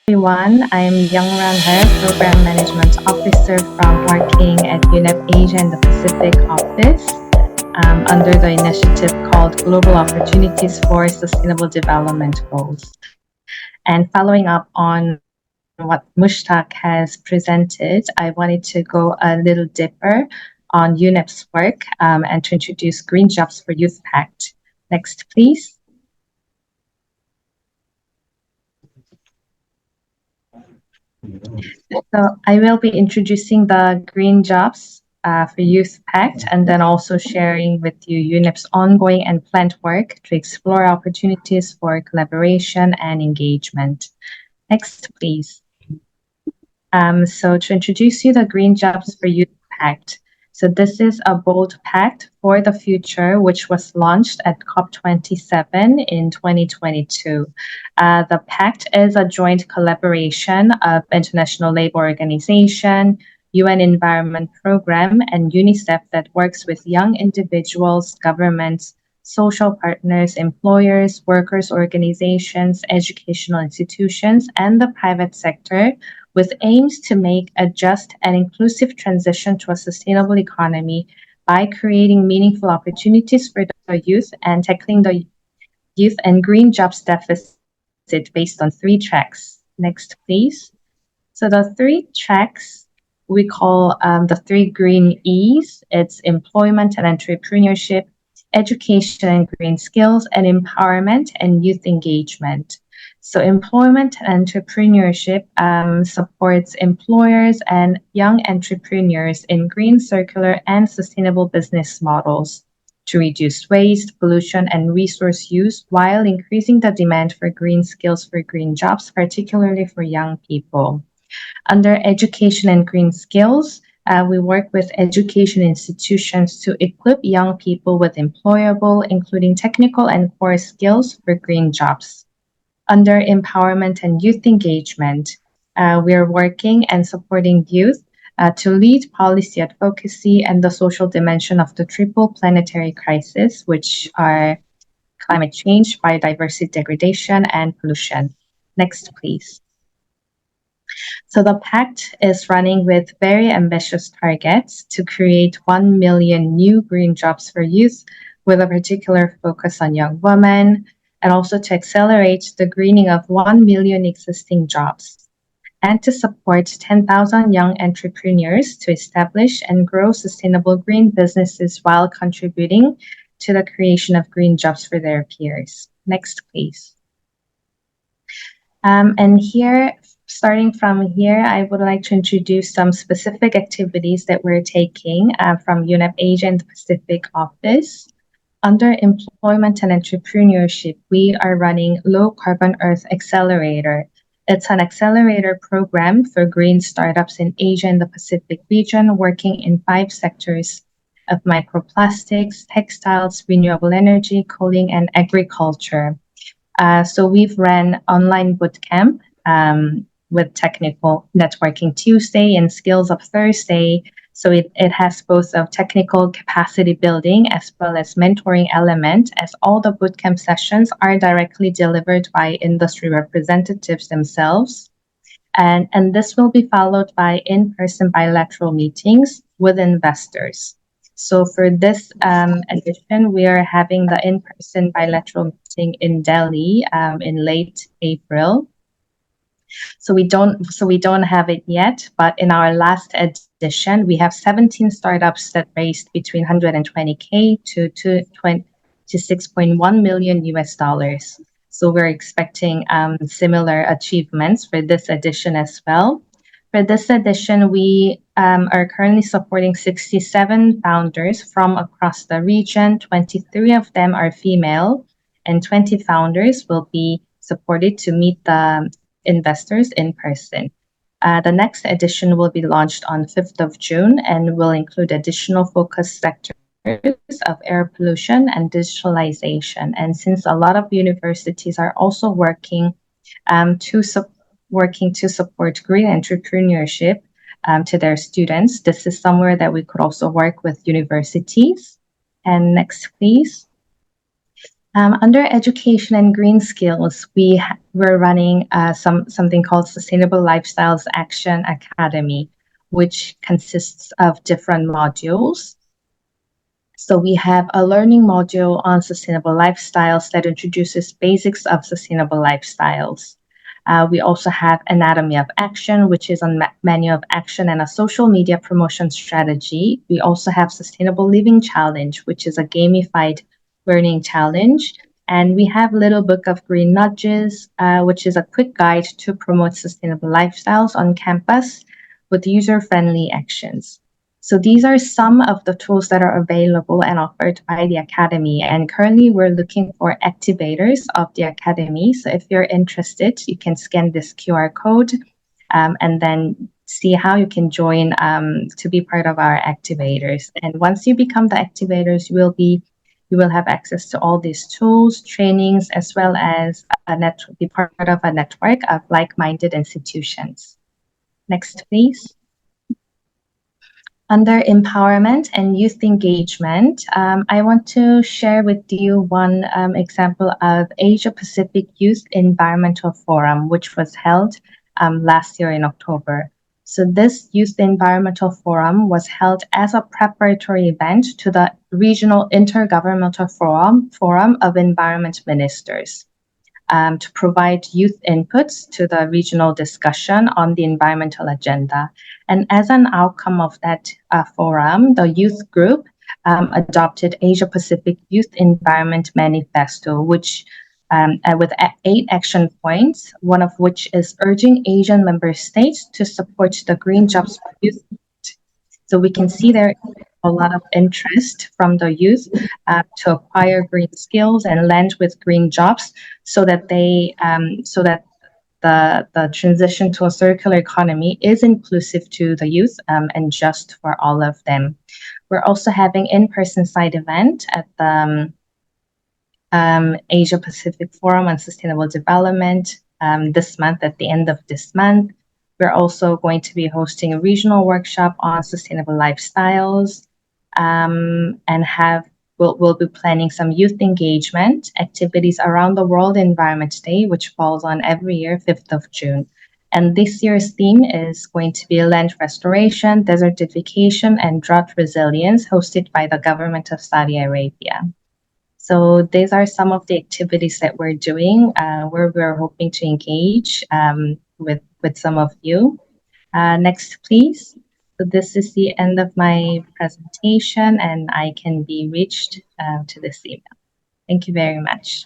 Everyone. I'm Young Ranher, Program Management Officer from working at UNEP Asia and the Pacific Office under the initiative called Global Opportunities for Sustainable Development Goals. And following up on what Mushtaq has presented, I wanted to go a little deeper on UNEP's work and to introduce Green Jobs for Youth Pact. Next, please. So I will be introducing the Green Jobs for Youth Pact and then also sharing with you UNEP's ongoing and planned work to explore opportunities for collaboration and engagement. Next, please. So to introduce you the Green Jobs for Youth Pact. So this is a bold pact for the future, which was launched at COP27 in 2022. The pact is a joint collaboration of International Labour Organization, UN Environment Program, and UNICEF that works with young individuals, governments, social partners, employers, workers' organizations, educational institutions, and the private sector with aims to make a just and inclusive transition to a sustainable economy by creating meaningful opportunities for the youth and tackling the youth and green jobs deficit based on three tracks. Next, please. So the three tracks we call the three green E's. It's employment and entrepreneurship, education and green skills, and empowerment and youth engagement. So employment and entrepreneurship supports employers and young entrepreneurs in green, circular, and sustainable business models to reduce waste, pollution, and resource use while increasing the demand for green skills for green jobs, particularly for young people. Under education and green skills, we work with education institutions to equip young people with employable, including technical and core skills for green jobs. Under empowerment and youth engagement, we are working and supporting youth to lead policy advocacy and the social dimension of the triple planetary crisis, which are climate change, biodiversity degradation, and pollution. Next, please. So the Pact is running with very ambitious targets to create 1 million new green jobs for youth with a particular focus on young women, and also to accelerate the greening of 1 million existing jobs, and to support 10,000 young entrepreneurs to establish and grow sustainable green businesses while contributing to the creation of green jobs for their peers. Next, please. And here, starting from here, I would like to introduce some specific activities that we're taking from UNEP Asia and the Pacific Office. Under employment and entrepreneurship, we are running Low Carbon Earth Accelerator. It's an accelerator program for green startups in Asia and the Pacific region, working in 5 sectors of microplastics, textiles, renewable energy, cooling, and agriculture. So we've ran online bootcamp with technical networking Tuesday and skills of Thursday. So it has both of technical capacity building as well as mentoring element, as all the bootcamp sessions are directly delivered by industry representatives themselves. And this will be followed by in-person bilateral meetings with investors. So for this edition, we are having the in-person bilateral meeting in Delhi in late April. So we don't have it yet, but in our last edition, we have 17 startups that raised between 120K to 6.1 million US dollars. So we're expecting similar achievements for this edition as well. For this edition, we are currently supporting 67 founders from across the region. 23 of them are female, and 20 founders will be supported to meet the investors in person. The next edition will be launched on 5th of June and will include additional focus sectors of air pollution and digitalization. And since a lot of universities are also working to support green entrepreneurship to their students, this is somewhere that we could also work with universities. And next, please. Under education and green skills, we're running something called Sustainable Lifestyles Action Academy, which consists of different modules. So we have a learning module on sustainable lifestyles that introduces basics of sustainable lifestyles. We also have Anatomy of Action, which is on menu of action and a social media promotion strategy. We also have Sustainable Living Challenge, which is a gamified learning challenge. And we have Little Book of Green Nudges, which is a quick guide to promote sustainable lifestyles on campus with user-friendly actions. So these are some of the tools that are available and offered by the Academy. And currently we're looking for activators of the Academy. So if you're interested, you can scan this QR code and then see how you can join to be part of our activators. And once you become the activators, you will have access to all these tools, trainings, as well as be part of a network of like-minded institutions. Next, please. Under empowerment and youth engagement, I want to share with you one example of Asia Pacific Youth Environmental Forum, which was held last year in October. So this Youth Environmental Forum was held as a preparatory event to the Regional Intergovernmental Forum of Environment Ministers. To provide youth inputs to the regional discussion on the environmental agenda. And as an outcome of that forum, the youth group adopted Asia Pacific Youth Environment Manifesto, which with 8 action points, one of which is urging Asian member states to support the Green Jobs for Youth. So we can see there a lot of interest from the youth to acquire green skills and land with green jobs, so that the transition to a circular economy is inclusive to the youth and just for all of them. We're also having in-person side event at the Asia Pacific Forum on Sustainable Development this month, at the end of this month. We're also going to be hosting a regional workshop on sustainable lifestyles and we'll be planning some youth engagement activities around the World Environment Day, which falls on every year, 5th of June. And this year's theme is going to be land restoration, desertification, and drought resilience, hosted by the government of Saudi Arabia. So these are some of the activities that we're doing, where we're hoping to engage with some of you. Next, please. So this is the end of my presentation, and I can be reached to this email. Thank you very much.